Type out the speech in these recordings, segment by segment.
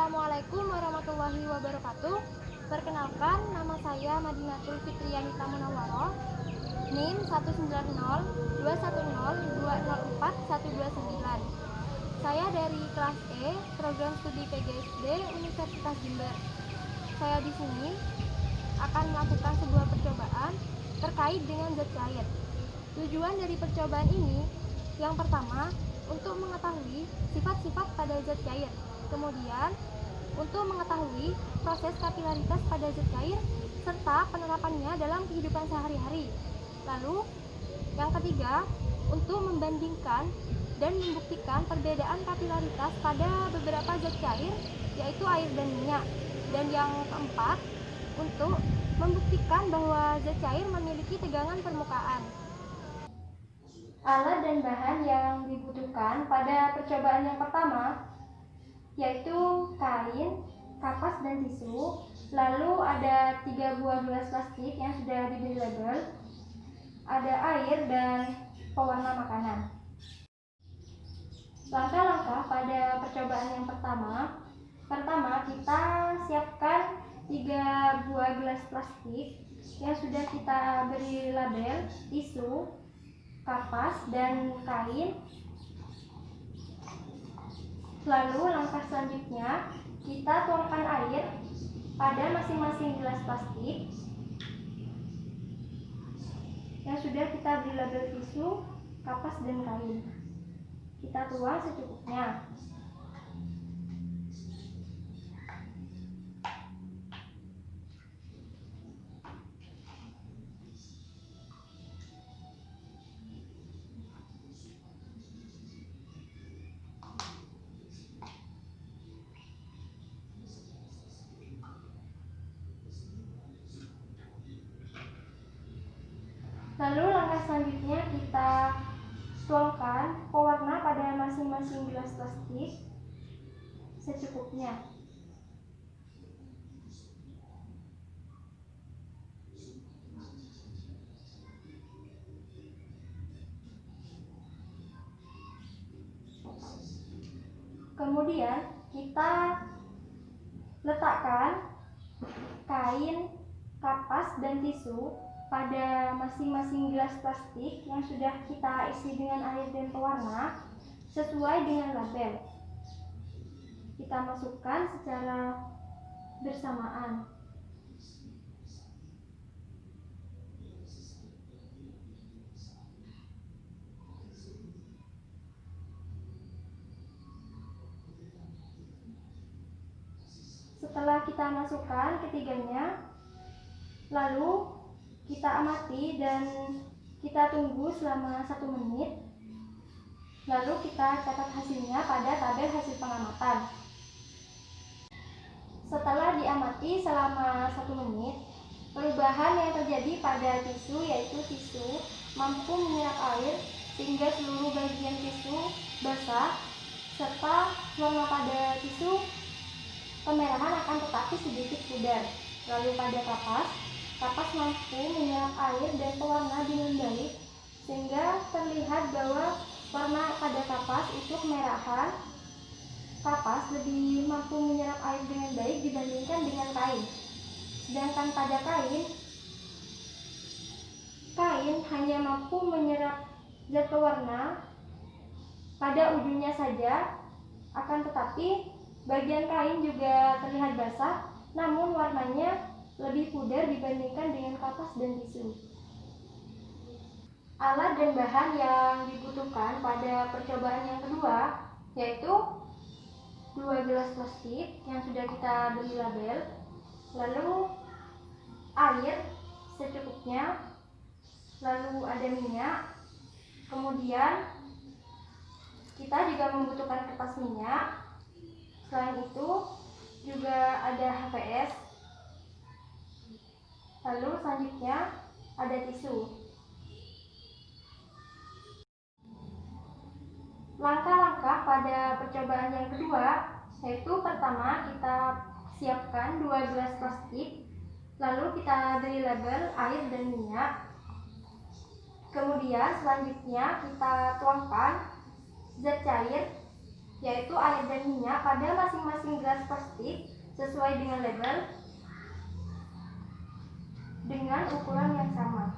Assalamualaikum warahmatullahi wabarakatuh. Perkenalkan, nama saya Madinatul Fitriyanita Munawwaroh, NIM 190210204 Saya dari kelas E, program studi PGSD Universitas Jember. Saya di sini akan melakukan sebuah percobaan terkait dengan zat cair. Tujuan dari percobaan ini, yang pertama, untuk mengetahui sifat-sifat pada zat cair. Kemudian, untuk mengetahui proses kapilaritas pada zat cair serta penerapannya dalam kehidupan sehari-hari. Lalu, yang ketiga, untuk membandingkan dan membuktikan perbedaan kapilaritas pada beberapa zat cair, yaitu air dan minyak. Dan yang keempat, untuk membuktikan bahwa zat cair memiliki tegangan permukaan. Alat dan bahan yang dibutuhkan pada percobaan yang pertama yaitu kain, kapas, dan tisu. Lalu ada 3 buah gelas plastik yang sudah diberi label, ada air dan pewarna makanan. Langkah-langkah pada percobaan yang pertama kita siapkan 3 buah gelas plastik yang sudah kita beri label, tisu, kapas, dan kain. Lalu langkah selanjutnya kita tuangkan air pada masing-masing gelas plastik yang sudah kita beri label tisu, kapas, dan kain. Kita tuang secukupnya. Lalu langkah selanjutnya kita tuangkan pewarna pada masing-masing gelas plastik secukupnya. Kemudian kita letakkan kain, kapas, dan tisu pada masing-masing gelas plastik yang sudah kita isi dengan air dan pewarna sesuai dengan label. Kita masukkan secara bersamaan. Setelah kita masukkan ketiganya, lalu kita amati dan kita tunggu selama 1 menit. Lalu kita catat hasilnya pada tabel hasil pengamatan. Setelah diamati selama 1 menit, perubahan yang terjadi pada tisu yaitu tisu mampu menyerap air sehingga seluruh bagian tisu basah, serta warna pada tisu kemerahan akan tetapi sedikit pudar. Lalu pada kapas mampu menyerap air dan pewarna dengan baik sehingga terlihat bahwa warna pada kapas itu kemerahan. Kapas lebih mampu menyerap air dengan baik dibandingkan dengan kain. Sedangkan pada kain hanya mampu menyerap zat pewarna pada ujungnya saja, akan tetapi bagian kain juga terlihat basah, namun warnanya lebih pudar dibandingkan dengan kapas dan tisu. Alat dan bahan yang dibutuhkan pada percobaan yang kedua yaitu 2 gelas plastik yang sudah kita beri label, lalu air secukupnya, lalu ada minyak, kemudian kita juga membutuhkan kertas minyak. Selain itu juga ada HVS. Lalu selanjutnya ada tisu. Langkah-langkah pada percobaan yang kedua yaitu pertama kita siapkan 2 gelas plastik, lalu kita beri label air dan minyak. Kemudian selanjutnya kita tuangkan zat cair yaitu air dan minyak pada masing-masing gelas plastik sesuai dengan label dengan ukuran yang sama.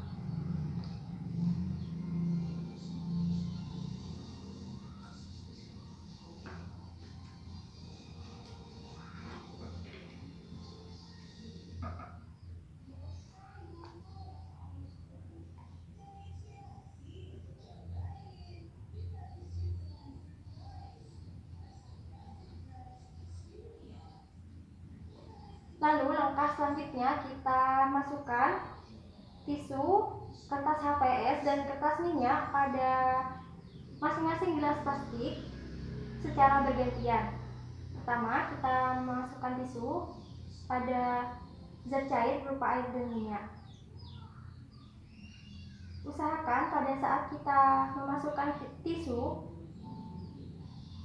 Lalu langkah selanjutnya kita masukkan tisu, kertas HPS, dan kertas minyak pada masing-masing gelas plastik secara bergantian. Pertama, kita masukkan tisu pada zat cair berupa air dan minyak. Usahakan pada saat kita memasukkan tisu,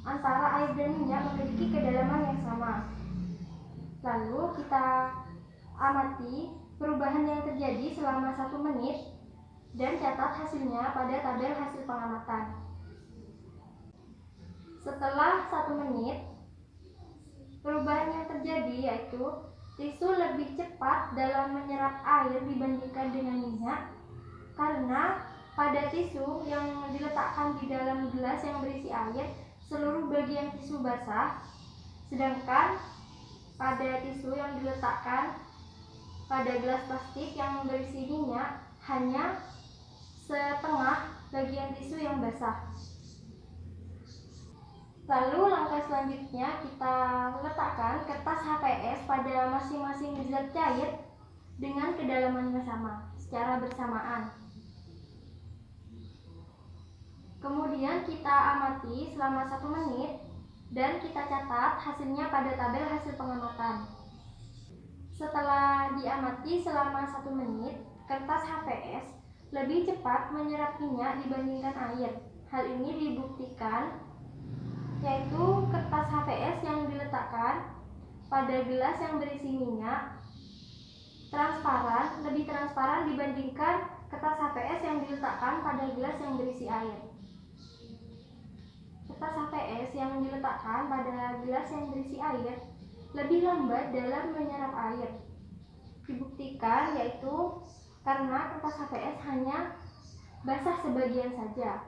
antara air dan minyak memiliki kedalaman yang sama. Lalu kita amati perubahan yang terjadi selama 1 menit dan catat hasilnya pada tabel hasil pengamatan. Setelah 1 menit, perubahan yang terjadi yaitu tisu lebih cepat dalam menyerap air dibandingkan dengan minyak, karena pada tisu yang diletakkan di dalam gelas yang berisi air, seluruh bagian tisu basah, sedangkan pada tisu yang diletakkan pada gelas plastik yang berisi minyak, hanya setengah bagian tisu yang basah. Lalu langkah selanjutnya kita letakkan kertas HPS pada masing-masing zat cair dengan kedalaman yang sama secara bersamaan. Kemudian kita amati selama 1 menit dan kita catat hasilnya pada tabel hasil pengamatan. Setelah diamati selama 1 menit, kertas HPS lebih cepat menyerap minyak dibandingkan air. Hal ini dibuktikan yaitu kertas HPS yang diletakkan pada gelas yang berisi minyak lebih transparan dibandingkan kertas HPS yang diletakkan pada gelas yang berisi air. Kertas HPS yang diletakkan pada gelas yang berisi air lebih lambat dalam menyerap air. Dibuktikan yaitu karena kertas HPS hanya basah sebagian saja.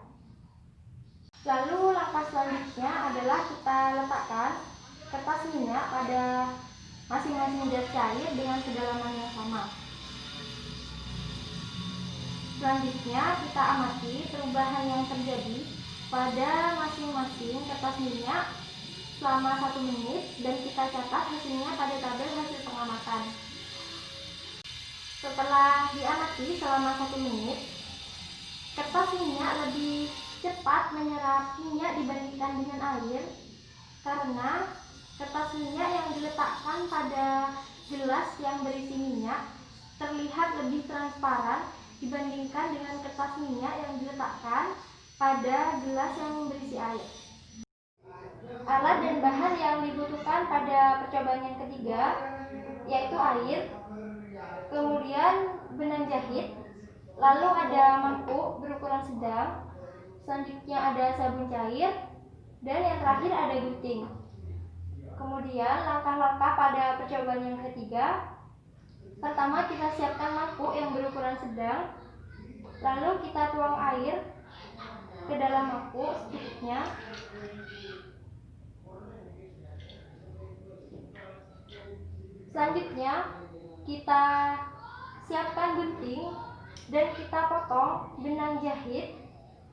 Lalu langkah selanjutnya adalah kita letakkan kertas minyak pada masing-masing zat cair dengan kedalaman yang sama. Selanjutnya kita amati perubahan yang terjadi pada masing-masing kertas minyak selama 1 menit dan kita catat hasilnya pada tabel hasil pengamatan. Setelah diamati selama 1 menit, kertas minyak lebih cepat menyerap minyak dibandingkan dengan air, karena kertas minyak yang diletakkan pada gelas yang berisi minyak terlihat lebih transparan dibandingkan dengan kertas minyak yang diletakkan pada gelas yang berisi air. Alat dan bahan yang dibutuhkan pada percobaan yang ketiga yaitu air, kemudian benang jahit, lalu ada mangkuk berukuran sedang, selanjutnya ada sabun cair, dan yang terakhir ada gunting. Kemudian langkah-langkah pada percobaan yang ketiga, pertama kita siapkan mangkuk yang berukuran sedang, lalu kita tuang air ke dalam mangkuk secukupnya. Selanjutnya kita siapkan gunting dan kita potong benang jahit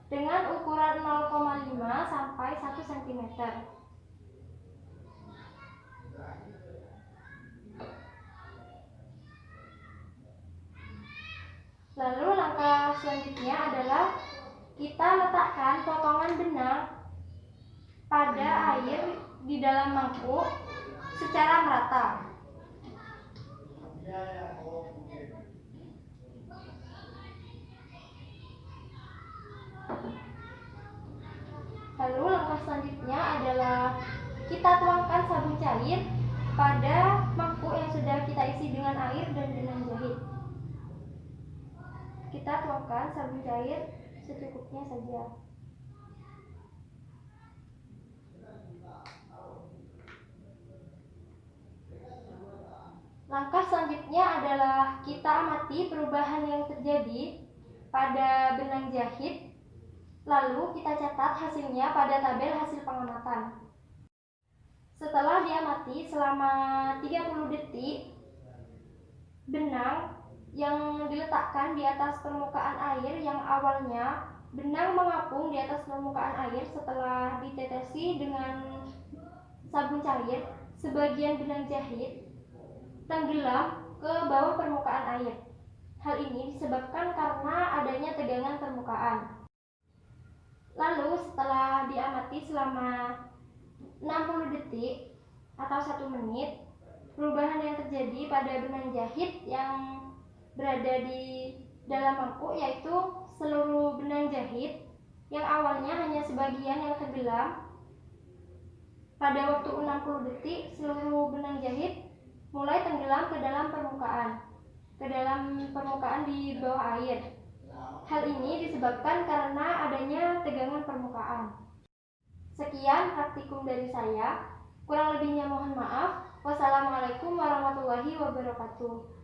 dengan ukuran 0,5 sampai 1 cm. Lalu langkah selanjutnya adalah kita letakkan potongan benang pada air di dalam mangkuk secara merata. Lalu langkah selanjutnya adalah kita tuangkan sabun cair pada mangkuk yang sudah kita isi dengan air dan benang jahit. Kita tuangkan sabun cair secukupnya saja. Langkah selanjutnya adalah kita amati perubahan yang terjadi pada benang jahit, lalu kita catat hasilnya pada tabel hasil pengamatan. Setelah diamati selama 30 detik, benang yang diletakkan di atas permukaan air yang awalnya benang mengapung di atas permukaan air setelah ditetesi dengan sabun cair, sebagian benang jahit tenggelam ke bawah permukaan air. Hal ini disebabkan karena adanya tegangan permukaan. Lalu setelah diamati selama 60 detik atau 1 menit, perubahan yang terjadi pada benang jahit yang berada di dalam mangkuk yaitu seluruh benang jahit yang awalnya hanya sebagian yang tenggelam. Pada waktu 60 detik, seluruh benang jahit mulai tenggelam ke dalam permukaan di bawah air. Hal ini disebabkan karena adanya tegangan permukaan. Sekian praktikum dari saya. Kurang lebihnya mohon maaf. Wassalamualaikum warahmatullahi wabarakatuh.